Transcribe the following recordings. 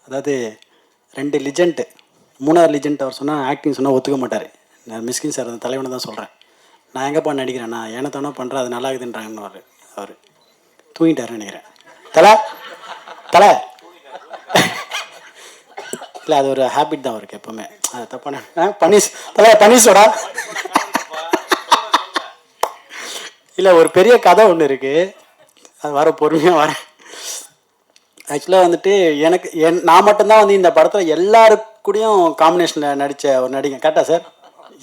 அதாவது 2 லிஜெண்ட், 3வது லிஜெண்ட் அவர் சொன்னால் ஆக்டிங் சொன்னால் ஒத்துக்க மாட்டார். நான் மிஸ்கின் சார் அந்த தலைவனை தான் சொல்கிறேன். நான் எங்கேப்பா நடிக்கிறேன், நான் ஏனத்தானோ பண்ணுறேன், அது நல்லா இருக்குதுன்றாங்கன்னு அவர் தூங்கிட்டாருன்னு நினைக்கிறேன். தலை தலை இல்லை, அது ஒரு ஹேபிட் தான் அவருக்கு எப்போவுமே. அது தப்பான பனீஸ் தலை பனீஸோடா இல்லை, ஒரு பெரிய கதை ஒன்று இருக்குது, அது வர பொறுமையாக வரேன். ஆக்சுவலாக வந்துட்டு எனக்கு நான் மட்டும்தான் வந்து இந்த படத்தில் எல்லாருக்கூடையும் காம்பினேஷனில் நடித்த ஒரு நடிகை. கரெக்டாக சார்?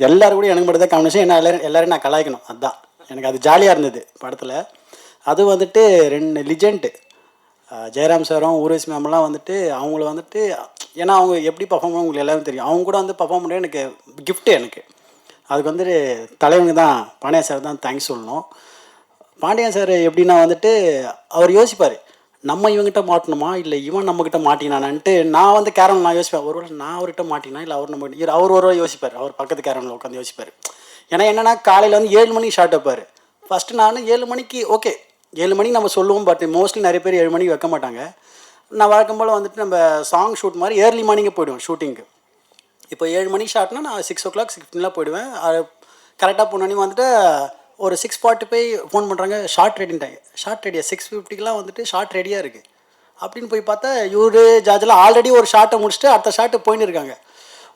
எல்லாரும் கூட எனக்கு மட்டும் தான் காம்பினேஷன். ஏன்னா எல்லோரும் நான் கலாய்க்கணும், அதுதான் எனக்கு அது ஜாலியாக இருந்தது படத்தில். அது வந்துட்டு 2 லிஜெண்ட்டு, ஜெயராம் சாரும் ஊர்வசி மேம்லாம் வந்துட்டு அவங்கள வந்துட்டு, ஏன்னா அவங்க எப்படி பர்ஃபார்ம் பண்ண உங்களுக்கு எல்லாரும் தெரியும். அவங்க கூட வந்து பர்ஃபார்ம் பண்ண எனக்கு கிஃப்ட்டு. எனக்கு அதுக்கு வந்துட்டு தலைவங்க தான், பாண்டியன் சார் தான் தேங்க்ஸ் சொல்லணும். பாண்டியன் சார் எப்படின்னா வந்துட்டு அவர் யோசிப்பார், நம்ம இவங்ககிட்ட மாட்டணுமா இல்லை இவன் நம்மக்கிட்ட மாட்டினானான்ட்டு. நான் வந்து கேரமில் நான் யோசிப்பேன், ஒருவேளை நான் அவர்கிட்ட மாட்டினா இல்லை அவர் நம்ம அவர் ஒரு யோசிப்பார், அவர் பக்கத்து கேரமில் உட்காந்து யோசிப்பார். ஏன்னா என்னென்னா காலையில் வந்து 7 மணிக்கு ஷார்ட் வைப்பார். ஃபஸ்ட்டு நான் 7 மணிக்கு ஓகே 7 மணிக்கு நம்ம சொல்லுவோம், பட் மோஸ்ட்லி நிறைய பேர் 7 மணிக்கு வைக்க மாட்டாங்க. நான் வழக்கம் போல் வந்துட்டு நம்ம சாங் ஷூட் மாதிரி ஏர்லி மார்னிங்கே போய்டுவேன் ஷூட்டிங்க்கு. இப்போ 7 மணிக்கு ஷார்ட்னா நான் 6 o'clock 6:15 போய்டுவேன். கரெக்டாக போனோன்னே வந்துட்டு ஒரு 6:45 ஃபோன் பண்ணுறாங்க, ஷார்ட் ரெடின்ட்டாங்க. ஷார்ட் ரெடியாக 6:50க்கெலாம் வந்துட்டு ஷார்ட் ரெடியாக இருக்குது அப்படின்னு போய் பார்த்தா இவரு ஜார்ஜெலாம் ஆல்ரெடி ஒரு ஷார்ட்டை முடிச்சுட்டு அடுத்த ஷார்ட்டு போயின்னு இருக்காங்க.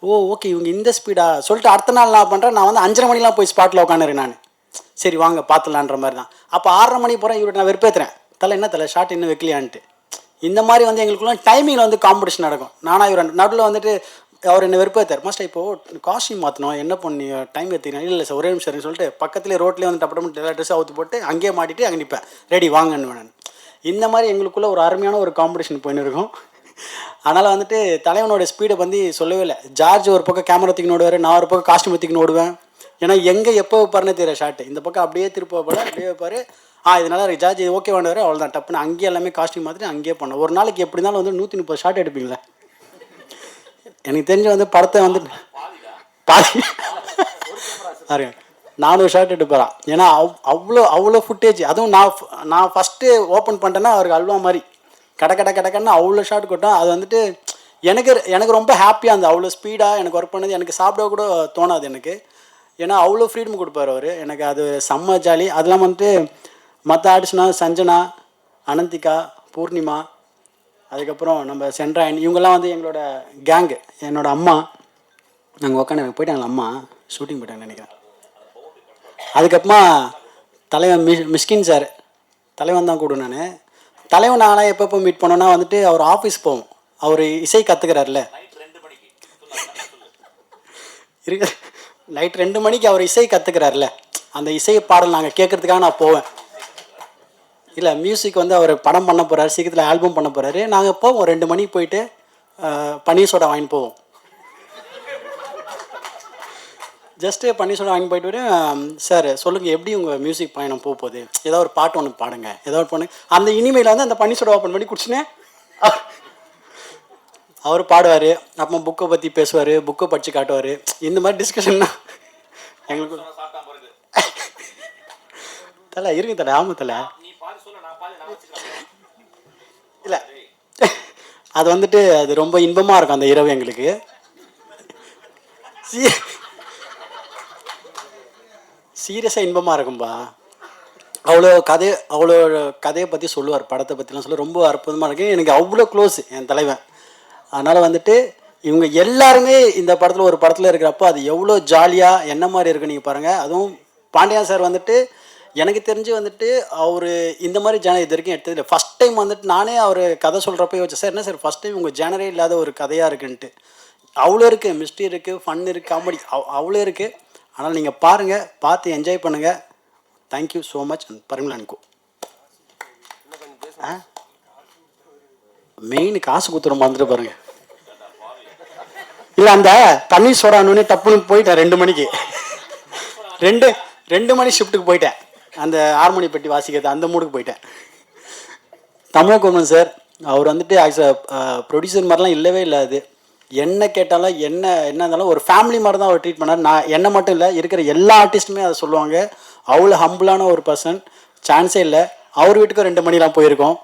ஓ ஓகே, இவங்க இந்த ஸ்பீடாக சொல்லிட்டு அடுத்த நாள் நான் பண்ணுறேன், நான் வந்து 5:30 மணிலாம் போய் ஸ்பாட்டில் உட்காந்துறேன் நான். சரி வாங்க பார்த்துலான்ற மாதிரி தான். அப்போ 6:30 மணிக்கு போகிறேன், இவர்கிட்ட நான் வெறுப்பேற்றுறேன், தலை என்ன தலை ஷார்ட் இன்னும் வைக்கலையான்ட்டு. இந்த மாதிரி வந்து எங்களுக்குள்ள டைமிங்கில் வந்து காம்படிஷன் நடக்கும். நானாக இவர் நடுவில் வந்துட்டு அவர் என்ன வெறுப்பேற்றார், மாஸ்டர் இப்போது காஸ்டியூம் மாற்றணும், என்ன பண்ணி டைம் எடுத்துக்கிறேன். இல்லை சார் ஒரே நிமிஷம் சொல்லிட்டு பக்கத்துலேயே ரோட்லேயே வந்து டப்பு எல்லா ட்ரெஸ் அவுத்து போட்டு அங்கேயே மாட்டிட்டு அங்கே நிற்பேன், ரெடி வாங்கன்னு வேணும். இந்த மாதிரி எங்களுக்குள்ளே ஒரு அருமையான ஒரு காம்படிஷன் போயின்னு இருக்கும். அதனால் வந்துட்டு தலைவனோட ஸ்பீடை வந்து சொல்லவே இல்லை. ஜார்ஜ் ஒரு பக்கம் கேமரா தூக்கின்னு ஓடுவார், நான் ஒரு பக்கம் காஸ்டியூம் தூக்கின்னு ஓடுவேன். ஏன்னா எங்கே எப்போ வைப்பாருன்னு தெரியல ஷார்ட்டு. இந்த பக்கம் அப்படியே திருப்ப போல அப்படியே வைப்பார். இதனால் இருக்குது ஜார்ஜ் இது ஓகே வேண்டாரு, அவ்வளோதான் டப்புன்னு அங்கேயே எல்லாமே காஸ்டியூம் மாற்றிட்டு அங்கேயே பண்ணோம். ஒரு நாளைக்கு எப்படி இருந்தாலும் வந்து 130 ஷார்ட் எடுப்பீங்களே. எனக்கு தெரிஞ்சு வந்து படத்தை வந்து பாதி 400 ஷார்ட் எடுப்பாரான். ஏன்னா அவ்வளோ ஃபுட்டேஜ். அதுவும் நான் ஃபஸ்ட்டு ஓப்பன் பண்ணிட்டேன்னா அவருக்கு அல்வா மாதிரி கடக்கன்னு அவ்வளோ ஷார்ட் கொட்டும். அது வந்துட்டு எனக்கு ரொம்ப ஹாப்பியாக இருந்தது. அவ்வளோ ஸ்பீடாக எனக்கு ஒர்க் பண்ணது எனக்கு சாப்பிட கூட தோணாது எனக்கு. ஏன்னா அவ்வளோ ஃப்ரீடம் கொடுப்பார் அவர் எனக்கு. அது செம்ம ஜாலி. அதெல்லாம் வந்துட்டு மற்ற ஆர்டிஸ்ட்னா சஞ்சனா, அனந்திகா, பூர்ணிமா, அதுக்கப்புறம் நம்ம சென்ட்ராயன், இவங்கெல்லாம் வந்து எங்களோட கேங்கு. என்னோடய அம்மா நாங்கள் உட்காந்து போயிட்டாங்களா, அம்மா ஷூட்டிங் போயிட்டாங்கன்னு நினைக்கிறேன். அதுக்கப்புறமா தலைவன் மிஸ்கின் சார், தலைவன் தான் கூட. தலைவன் நாங்களாம் எப்பப்போ மீட் பண்ணோன்னா வந்துட்டு அவர் ஆஃபீஸ் போவோம். அவர் இசை கற்றுக்கிறார்ல, இருக்கு நைட் 2 மணிக்கு அவர் இசை கற்றுக்கிறார்ல, அந்த இசை பாடல் நாங்கள் கேட்குறதுக்காக நான் போவேன். இல்லை மியூசிக் வந்து அவர் படம் பண்ண போகிறார், சீக்கிரத்தில் ஆல்பம் பண்ண போகிறாரு. நாங்கள் போவோம் 2 மணிக்கு போயிட்டு பன்னீர் சோடா வாங்கிட்டு போவோம். ஜஸ்ட்டு பன்னீர் சோடா வாங்கி போயிட்டு வரேன். சார் சொல்லுங்கள் எப்படி உங்கள் மியூசிக் பயணம் போகுது, ஏதோ ஒரு பாட்டு ஒன்று பாடுங்க, ஏதோ ஒரு பொண்ணு அந்த இனிமேல் வந்து அந்த பன்னீர் சோடா ஓப்பன் பண்ணி குடிச்சுனே அவர் பாடுவார். அப்புறம் புக்கை பற்றி பேசுவார், புக்கை படித்து காட்டுவார். இந்த மாதிரி டிஸ்கஷன்னா எங்களுக்கு தலை இருக்கு தலை. ஆமாம் தலை. இல்லை அது வந்துட்டு அது ரொம்ப இன்பமாக இருக்கும் அந்த இரவு எங்களுக்கு. சீரியஸாக இன்பமாக இருக்கும்பா. அவ்வளோ கதையை பற்றி சொல்லுவார், படத்தை பற்றிலாம் சொல்ல ரொம்ப அற்புதமாக இருக்குது. எனக்கு அவ்வளோ க்ளோஸ் என் தலைவன். அதனால் வந்துட்டு இவங்க எல்லாருமே இந்த படத்தில் ஒரு படத்தில் இருக்கிறப்போ அது எவ்வளோ ஜாலியாக என்ன மாதிரி இருக்குது நீங்கள் பாருங்கள். அதுவும் பாண்டியன் சார் வந்துட்டு எனக்கு தெரிஞ்சு வந்துட்டு அவர் இந்த மாதிரி ஜேனர் இது வரைக்கும் எடுத்தது இல்லை. ஃபஸ்ட் டைம் வந்துட்டு நானே அவர் கதை சொல்கிறப்ப யோசிச்சேன், சார் என்ன சார் ஃபஸ்ட் டைம் உங்கள் ஜேனரே இல்லாத ஒரு கதையாக இருக்குன்ட்டு. அவ்வளோ இருக்குது, மிஸ்ட்ரி இருக்குது, ஃபன் இருக்குது, காமெடி அவ்வளோ இருக்குது. ஆனால் நீங்கள் பாருங்கள், பார்த்து என்ஜாய் பண்ணுங்கள். Thank you so much. பரிமளானிக்கோ மெயின் காசு குத்துற வந்துட்டு பாருங்க. இல்லை அந்த பன்னீர் சோடானே டப்புன்னு போயிட்டேன் 2 மணிக்கு. 2 மணி ஷிஃப்ட்டுக்கு போயிட்டேன். அந்த ஹார்மோனி பெட்டி வாசிக்கிறது அந்த மூடுக்கு போயிட்டேன். தமிழகுமரன் சார் அவர் வந்துட்டு ஆக்சுவலாக ப்ரொடியூசர் மாதிரிலாம் இல்லவே இல்லை. அது என்ன கேட்டாலும் என்ன இருந்தாலும் ஒரு ஃபேமிலி மாதிரி தான் அவர் ட்ரீட் பண்ணார். நான் என்ன மட்டும் இல்லை, இருக்கிற எல்லா ஆர்டிஸ்ட்டுமே அதை சொல்லுவாங்க. அவ்வளோ ஹம்பிளான ஒரு பர்சன், சான்ஸே இல்லை. அவர் வீட்டுக்கும் 2 மணிலாம் போயிருக்கோம்.